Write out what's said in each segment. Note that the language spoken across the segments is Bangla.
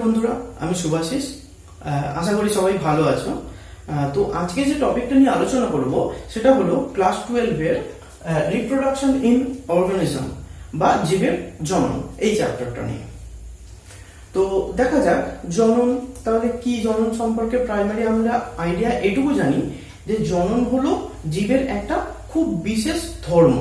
বন্ধুরা, আমি শুভাশিস। আশা করি সবাই ভালো আছো। তো আজকে যে টপিকটা নিয়ে আলোচনা করব সেটা হলো ক্লাস 12 এর রিপ্রোডাকশন ইন অর্গানিজম বা জীবের জনন, এই চ্যাপ্টারটা নিয়ে। তো দেখা যাক জনন তাহলে কি। জনন সম্পর্কে প্রাইমারি আমরা আইডিয়া এটুকু জানি যে জনন হলো জীবের একটা খুব বিশেষ ধর্ম।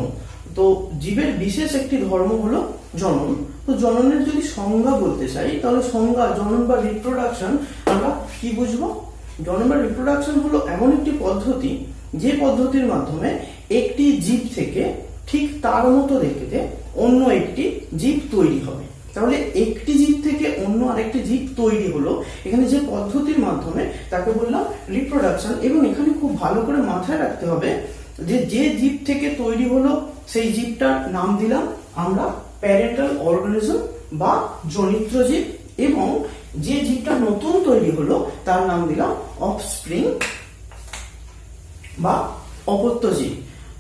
তো জীবের বিশেষ একটি ধর্ম হলো জনন। তো জননের যদি সংজ্ঞা বলতে চাই তাহলে সংজ্ঞা জনন বা রিপ্রোডাকশন আমরা কি বুঝবো? জনন বা রিপ্রোডাকশন হলো এমন একটি পদ্ধতি যে পদ্ধতির মাধ্যমে একটি জীব থেকে ঠিক তার মতো দেখতে অন্য একটি জীব তৈরি হবে। তাহলে একটি জীব থেকে অন্য আরেকটি জীব তৈরি হলো, এখানে যে পদ্ধতির মাধ্যমে তাকে বললাম রিপ্রোডাকশন। এবং এখানে খুব ভালো করে মাথায় রাখতে হবে যে যে জীব থেকে তৈরি হলো সেই জীবটার নাম দিলাম আমরা প্যারেন্টাল অর্গানিজম বা জনিত্র জীব, এবং যে জীবটা নতুন তৈরি হলো তার নাম দিলাম অফস্প্রিং বা অপত্য জীব।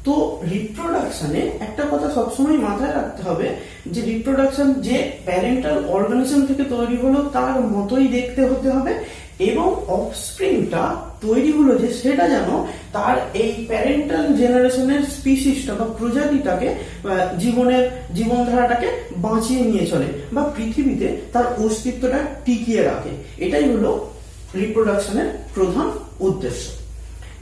তো রিপ্রোডাকশনে একটা কথা সবসময় মাথায় রাখতে হবে যে রিপ্রোডাকশন যে প্যারেন্টাল অর্গানিজম থেকে তৈরি হলো তার মতোই দেখতে হতে হবে, এবং অফস্প্রিংটা তৈরি হলো যে সেটা যেন তার এই প্যারেন্টাল জেনারেশনের স্পিসিসটা বা প্রজাতিটাকে জীবনধারাটাকে বাঁচিয়ে নিয়ে চলে বা পৃথিবীতে তার অস্তিত্বটা টিকিয়ে রাখে। এটাই হলো রিপ্রোডাকশনের প্রধান উদ্দেশ্য।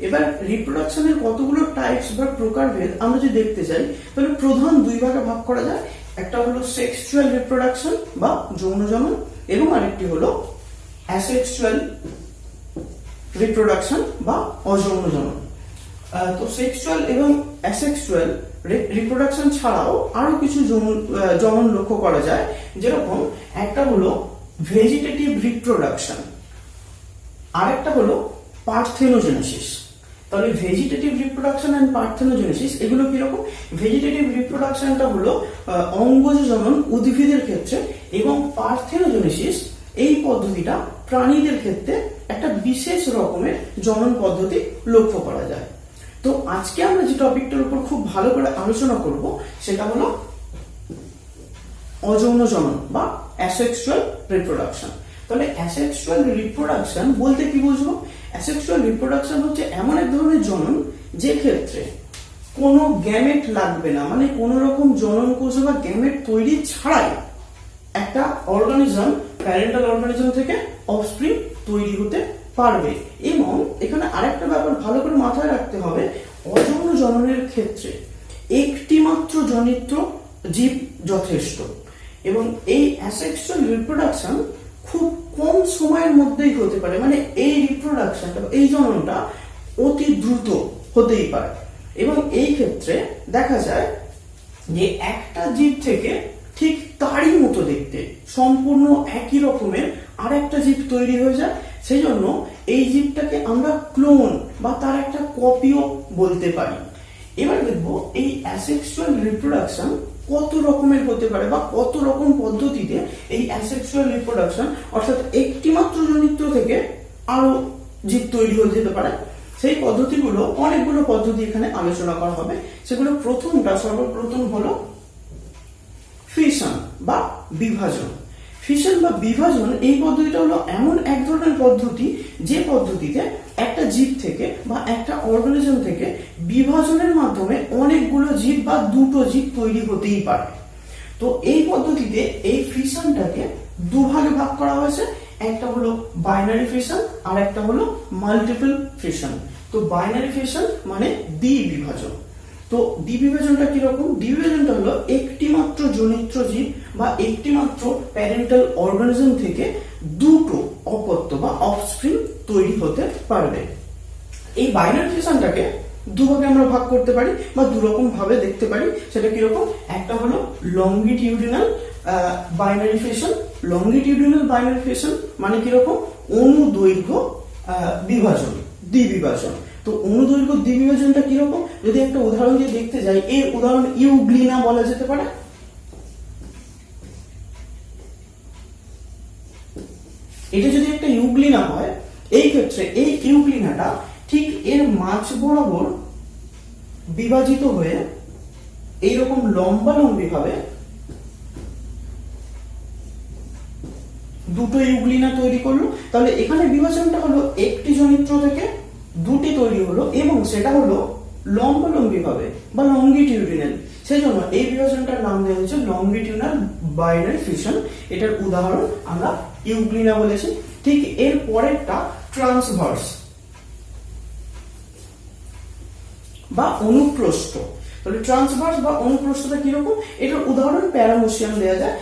এবার রিপ্রোডাকশনের কতগুলো টাইপস বা প্রকারভেদ আমরা যদি দেখতে চাই তাহলে প্রধান দুই ভাগে ভাগ করা যায়। একটা হলো সেক্সুয়াল রিপ্রোডাকশন বা যৌন জনন, এবং আরেকটি হলো অ্যাসেক্সুয়াল রিপ্রোডাকশন বা অযৌন জনন। তো সেক্সুয়াল এবং অ্যাসেক্সুয়াল রিপ্রোডাকশন ছাড়াও আরো কিছু জনন লক্ষ্য করা যায়, যেরকম একটা হলো ভেজিটেটিভ রিপ্রোডাকশন, আরেকটা হলো পার্থেনোজেনেসিস। তাহলে ভেজিটেটিভ রিপ্রোডাকশন এন্ড পার্থেনোজেনেসিস এগুলো কিরকম? ভেজিটেটিভ রিপ্রোডাকশনটা হলো অঙ্গজ জনন উদ্ভিদের ক্ষেত্রে, এবং পার্থেনোজেনেসিস এই পদ্ধতিটা প্রাণীদের ক্ষেত্রে একটা বিশেষ রকমের জনন পদ্ধতি লক্ষ্য করা যায়। তো আজকে আমরা যে টপিকটার উপর খুব ভালো করে আলোচনা করব সেটা হলো অযৌন জনন বা অ্যাসেক্সুয়াল রিপ্রোডাকশন। তাহলে অ্যাসেক্সুয়াল রিপ্রোডাকশন বলতে কি বুঝবো? অ্যাসেক্সুয়াল রিপ্রোডাকশন হচ্ছে এমন এক ধরনের জনন যে ক্ষেত্রে কোনো গ্যামেট লাগবে না, মানে কোনো রকম জনন কোষ বা গ্যামেট তৈরি ছাড়াই একটা অর্গানিজম প্যারেন্টাল অর্গানিজম থেকে অফস্প্রিং তৈরি হতে পারবে। এবং এখানে আরেকটা ব্যাপার ভালো করে মাথায় রাখতে হবে, অযৌন জননের ক্ষেত্রে একটি মাত্র জনিত্র জীব যথেষ্ট, এবং এই অ্যাসেক্সুয়াল রিপ্রোডাকশন খুব কম সময়ের মধ্যেই হতে পারে। মানে এই রিপ্রোডাকশনটা এই জননটা অতি দ্রুত হতেই পারে, এবং এই ক্ষেত্রে দেখা যায় যে একটা জীব থেকে ঠিক তারই মতো দেখতে সম্পূর্ণ একই রকমের আর একটা জীব তৈরি হয়ে যায়। সেই জন্য এই জীবটাকে আমরা ক্লোন বা তার একটা কপিও বলতে পারি। এবার দেখবো এই অ্যাসেক্সুয়াল রিপ্রোডাকশন কত রকমের হতে পারে বা কত রকম পদ্ধতিতে এই অ্যাসেক্সুয়াল রিপ্রোডাকশন অর্থাৎ একটি মাত্র জনিত্র থেকে আরো জীব তৈরি হয়ে যেতে পারে। সেই পদ্ধতিগুলো অনেকগুলো পদ্ধতি এখানে আলোচনা করা হবে। সেগুলো সর্বপ্রথম হলো ফিশন বা বিভাজন। ফিশন বা বিভাজন এই পদ্ধতিটা হলো এমন এক ধরনের পদ্ধতি যে পদ্ধতিতে একটা জীব থেকে বা একটা অর্গানিজম থেকে বিভাজনের মাধ্যমে অনেকগুলো জীব বা দুটো জীব তৈরি হতেই পারে। তো এই পদ্ধতিতে এই ফিশনটাকে দুভাগে ভাগ করা হয়েছে। একটা হলো বাইনারি ফিশন আর একটা হলো মাল্টিপল ফিশন। তো বাইনারি ফিশন মানে দ্বিবিভাজন। তো দ্বিবিভাজনটা কিরকম? দ্বিবিভাজনটা হলো একটি মাত্র জনিত্র জীব বা একটি মাত্র প্যারেন্টাল অর্গানিজম থেকে দুটো অপত্য বা অফস্প্রিং তৈরি হতে পারবে। এই বাইনারি ফিশনটাকে দুভাগে আমরা ভাগ করতে পারি বা দুরকম ভাবে দেখতে পারি। সেটা কিরকম? একটা হলো longitudinal binary fission. Longitudinal binary fission মানে কিরকম? অনুদৈর্ঘ্য বিভাজন, দ্বিবিভাজন। তো অনুদৈর্ঘ্য দ্বিবিভাজনটা কিরকম? যদি একটা উদাহরণ দিয়ে দেখতে যাই, এই উদাহরণ ইউগ্লিনা বলা যেতে পারে। এটা যদি একটা ইউগ্লিনা হয়, এই ক্ষেত্রে এই ইউগ্লিনাটা ঠিক এর মাঝ বরাবর বিভাজিত হয়ে এইরকম লম্বালম্বি ভাবে দুটো ইউগ্লিনা তৈরি করলো। তাহলে এখানে বিভাজনটা হলো একটি জনিত্র থেকে দুটি তৈরি হলো এবং সেটা হলো লম্বালম্বি ভাবে বা লঙ্গিটিউডিনাল। সেই জন্য এই বিভাজনটার নাম দেওয়া হয়েছে লঙ্গিটিউডিনাল বাইনারি ফিশন। এটার উদাহরণ আমরা ইউগ্লিনা বলেছি। ঠিক এর পরেরটা ট্রান্সভার্স বা অনুপ্রস্থ। তাহলে ট্রান্সভার্স বা অনুপ্রস্থটা কিরকম, এটার উদাহরণ প্যারামোসিয়াম দেওয়া যায়।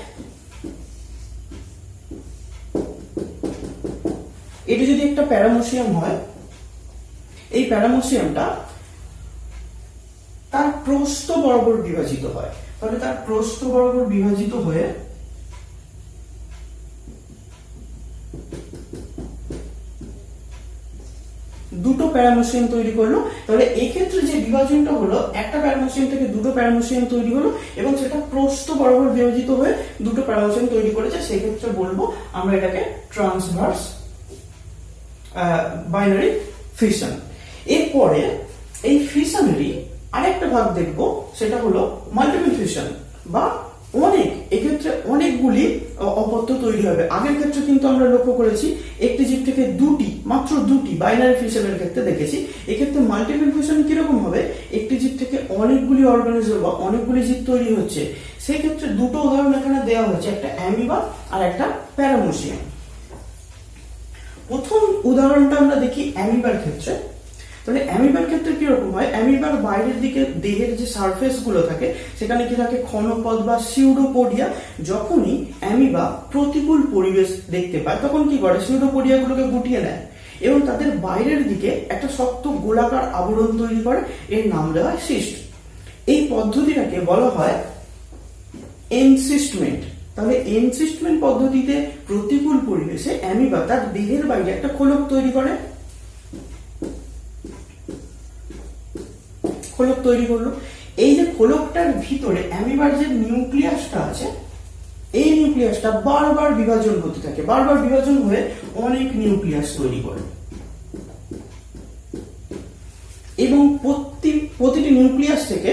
এটা যদি একটা প্যারামোসিয়াম হয়, এই প্যারামোসিয়ামটা তার প্রস্থ বরাবর বিভাজিত হয়। তাহলে তার প্রস্থ বরাবর বিভাজিত হয়ে দুটো প্যারামোসিয়াম তৈরি করলো। তাহলে এক্ষেত্রে যে বিভাজনটা হলো, একটা প্যারামোসিয়াম থেকে দুটো প্যারামোসিয়াম তৈরি হলো এবং সেটা প্রস্থ বরাবর বিভাজিত হয়ে দুটো প্যারামোসিয়াম তৈরি করেছে, সেই ক্ষেত্রে বলবো আমরা এটাকে ট্রান্সভার্স বাইনারি ফিশন। এরপরে এই ফিশনেরই আরেকটা ভাগ দেখবো, সেটা হলো মাল্টিপল ফিশন বা অনেক, এক্ষেত্রে অনেকগুলি অপত্য তৈরি হবে। আগের ক্ষেত্রে কিন্তু আমরা লক্ষ্য করেছি একটি জীব থেকে দুটি, মাত্র দুটি বাইনারি ফিশনের ক্ষেত্রে দেখেছি। এক্ষেত্রে মাল্টিপল ফিশন কিরকম হবে, একটি জীব থেকে অনেকগুলি অর্গানিজম বা অনেকগুলি জীব তৈরি হচ্ছে। সেই ক্ষেত্রে দুটো উদাহরণ এখানে দেওয়া হয়েছে, একটা অ্যামিবা আর একটা প্যারামোসিয়াম। প্রথম উদাহরণটা আমরা দেখি অ্যামিবার ক্ষেত্রে। তাহলে অ্যামিবার ক্ষেত্রে কিরকম হয়, অ্যামিবার বাইরের দিকে দেহের যে সারফেস গুলো থাকে সেখানে কি থাকে ক্ষণপদ বা সিউডোপোডিয়া। যখনই অ্যামিবা প্রতিকূল পরিবেশ দেখতে পায় তখন কি করে, সিউডোপোডিয়া গুলোকে গুটিয়ে নেয় এবং তাদের বাইরের দিকে একটা শক্ত গোলাকার আবরণ তৈরি করে, এর নাম দেওয়া হয় সিস্ট। এই পদ্ধতিটাকে বলা হয় এনসিস্টমেন্ট। তাহলে এনসিস্টমেন্ট পদ্ধতিতে প্রতিকূল পরিবেশে অ্যামিবা তার দেহের বাইরে একটা খোলক তৈরি করে, খোলক তৈরি করলো। এই যে খোলকটার ভিতরে অ্যামিবার যে নিউক্লিয়াসটা আছে, এই নিউক্লিয়াসটা বারবার বিভাজন হতে থাকে, বারবার বিভাজন হয়ে অনেক নিউক্লিয়াস তৈরি করে এবং প্রতিটি নিউক্লিয়াস থেকে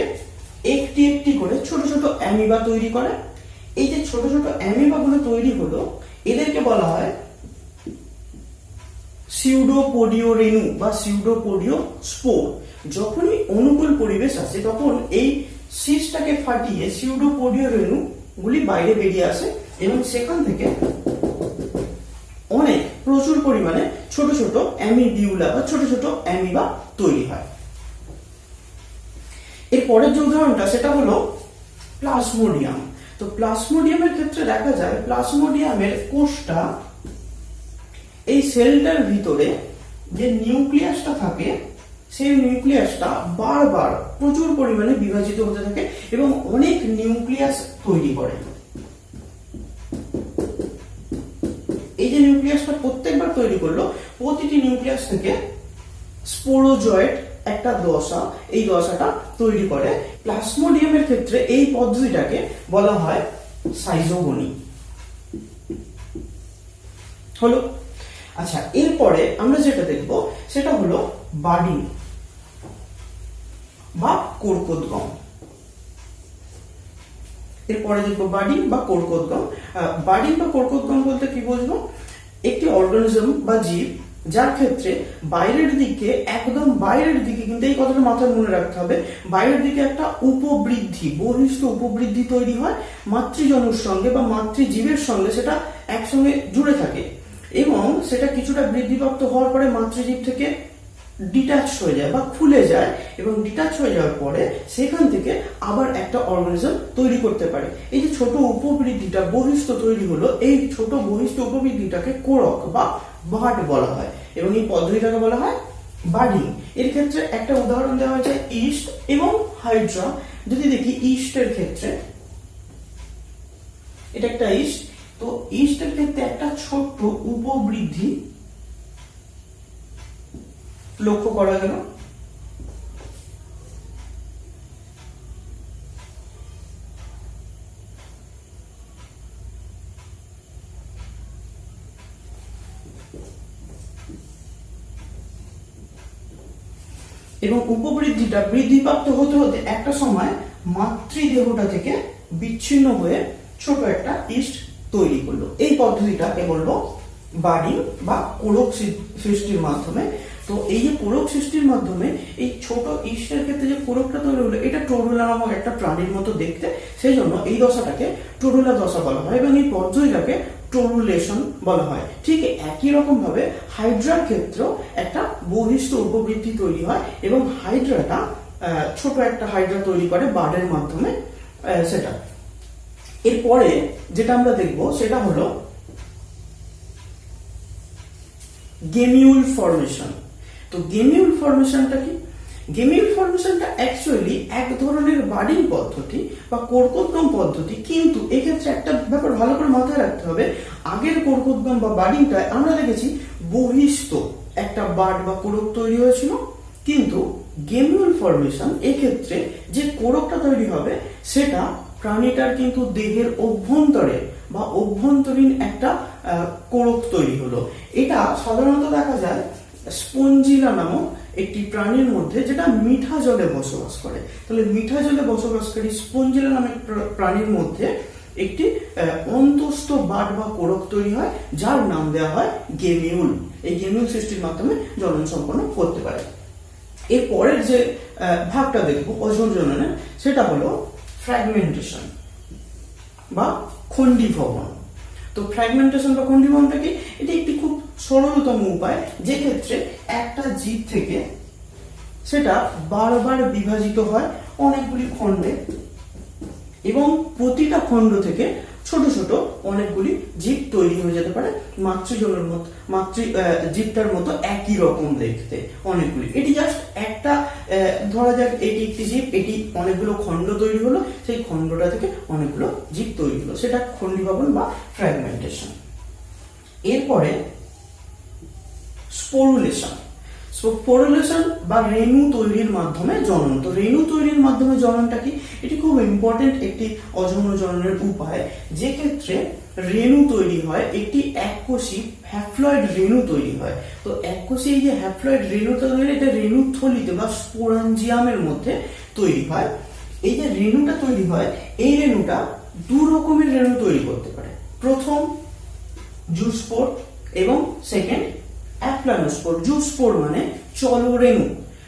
একটি একটি করে ছোট ছোট অ্যামিবা তৈরি করে। এই যে ছোট ছোট অ্যামিবা গুলো তৈরি হলো, এদেরকে বলা হয় সিউডোপোডিও রেণু বা সিউডোপোডিও স্পোর। যখনই অনুকূল পরিবেশ আসে তখন এই সিস্টটাকে ফাটিয়ে সিউডোপোডিও রেণু গুলি বাইরে বেরিয়ে আসে এবং সেখান থেকে অনেক প্রচুর পরিমাণে ছোট ছোট অ্যামিবিউলা বা ছোট ছোট অ্যামিবা তৈরি হয়। এর পরের যে উদাহরণটা সেটা হলো প্লাজমোডিয়াম। তো প্লাজমোডিয়ামের ক্ষেত্রে দেখা যায় প্লাজমোডিয়ামের কোষটা এই সেলটার ভিতরে যে নিউক্লিয়াসটা থাকে সেই নিউক্লিয়াসটা বারবার প্রচুর পরিমাণে বিভাজিত হতে থাকে এবং অনেক নিউক্লিয়াস তৈরি করে। এই যে নিউক্লিয়াসটা প্রত্যেকবার তৈরি করলো, প্রতিটি নিউক্লিয়াস থেকে স্পোরোজয়েড একটা দশা, এই দশাটা তৈরি করে। প্লাজমোডিয়ামের ক্ষেত্রে এই পদ্ধতিটাকে বলা হয় সাইজোগনি। হলো। আচ্ছা, এরপরে আমরা যেটা দেখব সেটা হলো বাডিং বা কোরকোদ্গম। এরপরে দেখবো বাডিং বা কোরকোদ্গম। বাডিং বা কোরকোদ্গম বলতে কি বুঝবো, একটি অর্গানিজম বা জীব যার ক্ষেত্রে বাইরের দিকে, একদম বাইরের দিকে, কিন্তু এই কথাটা মাথায় মনে রাখতে হবে, বাইরের দিকে একটা উপবৃদ্ধি, বহিষ্ঠ উপবৃদ্ধি তৈরি হয় মাতৃজনুর সঙ্গে বা মাতৃজীবের সঙ্গে, সেটা একসঙ্গে জুড়ে থাকে এবং সেটা কিছুটা বৃদ্ধিপ্রাপ্ত হওয়ার পরে মাতৃজীব থেকে ডিটাচ হয়ে যায় বা খুলে যায় এবং ডিটাচ হয়ে যাওয়ার পরে সেখান থেকে আবার একটা অর্গানিজম তৈরি করতে পারে। এই যে ছোট উপবৃদ্ধিটা বহিষ্ঠ তৈরি হলো, এই ছোট বহিষ্ঠ উপবৃদ্ধিটাকে কোরক বা বাড বলা হয় এবং এই পদ্ধতিটাকে বলা হয় বাডিং। এর ক্ষেত্রে একটা উদাহরণ দেওয়া হয়েছে ইস্ট এবং হাইড্রা। যদি দেখি ইস্টের ক্ষেত্রে, এটা একটা ইস্ট, তো ইস্টের ক্ষেত্রে একটা ছোট্ট উপবৃদ্ধি লক্ষ্য করা গেল। এবং উপবৃদ্ধিটা বৃদ্ধিপ্রাপ্ত হতে হতে একটা সময় মাতৃদেহটা থেকে বিচ্ছিন্ন হয়ে ছোট একটা ইস্ট তৈরি করলো। এই পদ্ধতিটাকে বলবো বাডিং বা কোরক সৃষ্টির মাধ্যমে। তো এই যে কোরক সৃষ্টির মাধ্যমে এই ছোট ইস্টের ক্ষেত্রে যে কোরকটা তৈরি হলো, এটা টোরুলা নামক একটা প্রাণীর মতো দেখতে, সেই জন্য এই দশাটাকে টোরুলা দশা বলা হয় এবং এই পদ্ধতিটাকে টোরুলেশন বলা হয়। ঠিক একই রকম ভাবে হাইড্রার ক্ষেত্রেও একটা বহিষ্ঠ উপবৃত্তি তৈরি হয় এবং হাইড্রাটা ছোট একটা হাইড্রা তৈরি করে বাডের মাধ্যমে। সেটা এরপরে যেটা আমরা দেখব সেটা হলো গেমিউল ফর্মেশন। তো গেমিউল ফর্মেশনটা কি? গেমিউল ফর্মেশনটা অ্যাকচুয়ালি এক ধরনের বাডিং পদ্ধতি বা কোরকোদ্গম পদ্ধতি, কিন্তু এক্ষেত্রে একটা ব্যাপার ভালো করে মাথায় রাখতে হবে। আগের কোরকোদ্গম বা বাডিংটায় আমরা দেখেছি বহিষ্ঠ একটা বাড বা কোরক তৈরি হয়েছিল, কিন্তু গেমিউল ফর্মেশন এক্ষেত্রে যে কোরকটা তৈরি হবে সেটা প্রাণীটার কিন্তু দেহের অভ্যন্তরে বা অভ্যন্তরীণ একটা কোরক তৈরি হলো। এটা সাধারণত দেখা যায় স্পঞ্জিলা নামক একটি প্রাণীর মধ্যে, যেটা মিঠা জলে বসবাস করে। তাহলে মিঠা জলে বসবাসকারী স্পঞ্জিলা নামক প্রাণীর মধ্যে একটি অন্তস্থ বাড বা কোরক তৈরি হয়, যার নাম দেওয়া হয় গেমিউল। এই গেমিউল সৃষ্টির মাধ্যমে জনন সম্পন্ন করতে পারে। এর পরের যে ভাগটা দেখবো অজর জননের, সেটা হলো ফ্র্যাগমেন্টেশন বা খণ্ডীভবন। তো ফ্র্যাগমেন্টেশন বা খণ্ডীভবনটা কি? এটি একটি খুব সরলতম উপায়, যে ক্ষেত্রে একটা জীব থেকে সেটা বারবার বিভাজিত হয় অনেকগুলি খণ্ডে এবং প্রতিটা খণ্ড থেকে ছোট ছোট অনেকগুলি জীব তৈরি হয়ে যেতে পারে মাতৃজলের মতো, জীবটার মতো একই রকম দেখতে অনেকগুলি। এটি জাস্ট একটা, ধরা যাক এটি একটি জীব, এটি অনেকগুলো খণ্ড তৈরি হলো, সেই খণ্ডটা থেকে অনেকগুলো জীব তৈরি হলো, সেটা খণ্ডীভবন বা ফ্র্যাগমেন্টেশন। এরপরে স্পোরুলেশন। স্পোরুলেশন বা রেণু তৈরির মাধ্যমে জনন। তো রেণু তৈরির মাধ্যমে জননটা কি? এটি খুব ইম্পর্টেন্ট একটি অযৌন জননের উপায়, যে ক্ষেত্রে রেণু তৈরি হয়, একটি এককোষী হ্যাপ্লয়েড রেণু তৈরি হয়। তো এককোষী এই যে হ্যাপ্লয়েড রেণুটা তৈরি, এটা রেণুথলিতে বা স্পোরাঞ্জিয়ামের মধ্যে তৈরি হয়। এই যে রেণুটা তৈরি হয়, এই রেণুটা দু রকমের রেণু তৈরি করতে পারে। প্রথম জুস্পোর এবং সেকেন্ড অ্যাপ্লানোস্পোর। জুস্পোর মানে চলরেণু।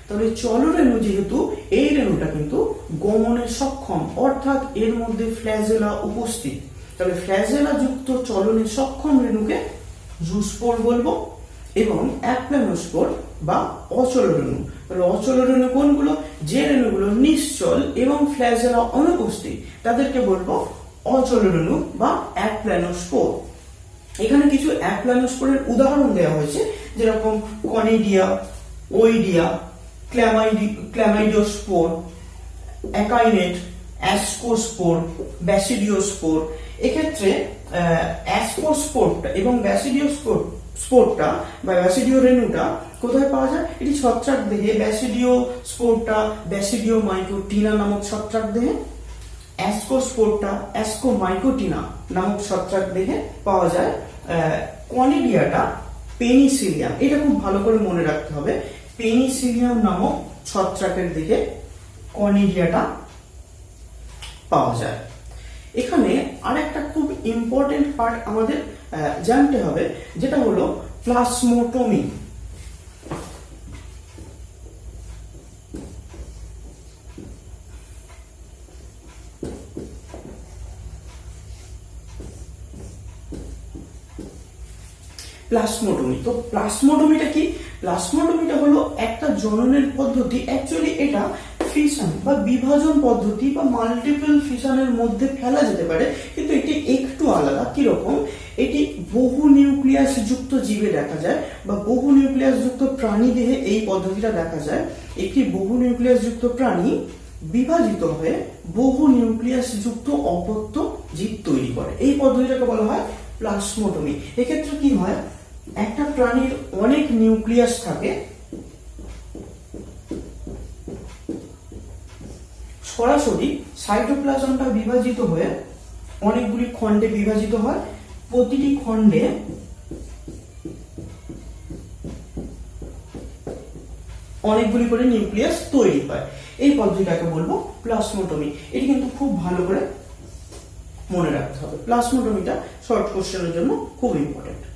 তবে চলরেণু যেহেতু, এই রেণুটা কিন্তু গমনে সক্ষম, অর্থাৎ এর মধ্যে ফ্ল্যাজেলা উপস্থিত। তবে ফ্ল্যাজেলা যুক্ত চলনে সক্ষম রেণুকে জুস্পোর বলবো, এবং অ্যাপ্লানোস্পোর বা অচল রেণু। তাহলে অচল রেণু কোনগুলো? যে রেণুগুলো নিশ্চল এবং ফ্ল্যাজেলা অনুপস্থিত, তাদেরকে বলবো অচল রেণু বা অ্যাপ্লানোস্পোর। এখানে কিছু অ্যাপ্লানোস্পোরের উদাহরণ দেওয়া হয়েছে, যেরকম কনিডিয়া, ওইডিয়া, ক্ল্যামাইডিওস্পোর, অ্যাকাইনেট, অ্যাসকোস্পোর, ব্যাসিডিওস্পোর। এক্ষেত্রে অ্যাসকোস্পোরটা এবং ব্যাসিডিওস্পোরটা বা ব্যাসিডিও রেণুটা কোথায় পাওয়া যায়? এটি ছত্রাক দেহে। ব্যাসিডিওস্পোরটা ব্যাসিডিওমাইকোটিনা নামক ছত্রাক দেহে, অ্যাসকোস্পোরটা অ্যাসকোমাইকোটিনা নামক ছত্রাক দেহে পাওয়া যায়। কনিডিয়াটা পেনিসিলিয়াম, এটা খুব ভালো করে মনে রাখতে হবে, পেনিসিলিয়াম নামক ছত্রাকের দিকে কনিডিয়াটা পাওয়া যায়। এখানে আরেকটা খুব ইম্পর্টেন্ট পার্ট আমাদের জানতে হবে, যেটা হলো প্লাজমোটমি। প্লাজমোটমি। তো প্লাজমোটমিটা কি? প্লাজমোটমিটা হলো একটা জননের পদ্ধতি। অ্যাকচুয়ালি এটা ফিশন বা বিভাজন পদ্ধতি বা মাল্টিপল ফিশনের মধ্যে ফেলা যেতে পারে, কিন্তু এটি একটু আলাদা। কিরকম? এটি বহু নিউক্লিয়াস যুক্ত জীবে দেখা যায় বা বহু নিউক্লিয়াস যুক্ত প্রাণী দেহে এই পদ্ধতিটা দেখা যায়। একটি বহু নিউক্লিয়াস যুক্ত প্রাণী বিভাজিত হয়ে বহু নিউক্লিয়াস যুক্ত অপত্য জীব তৈরি করে। এই পদ্ধতিটাকে বলা হয় প্লাজমোটমি। এক্ষেত্রে কি হয়? একটা প্রাণীর অনেক নিউক্লিয়াস থাকে, সরাসরি সাইটোপ্লাজমটা বিভাজিত হয়ে অনেকগুলি খণ্ডে বিভাজিত হয়। প্রতিটি খণ্ডে অনেকগুলি করে নিউক্লিয়াস তৈরি হয়। এই পদ্ধতিটাকে বলবো প্লাজমোটমি। এটি কিন্তু খুব ভালো করে মনে রাখতে হবে। প্লাজমোটমিটা শর্ট কোশ্চেনের জন্য খুব ইম্পর্টেন্ট।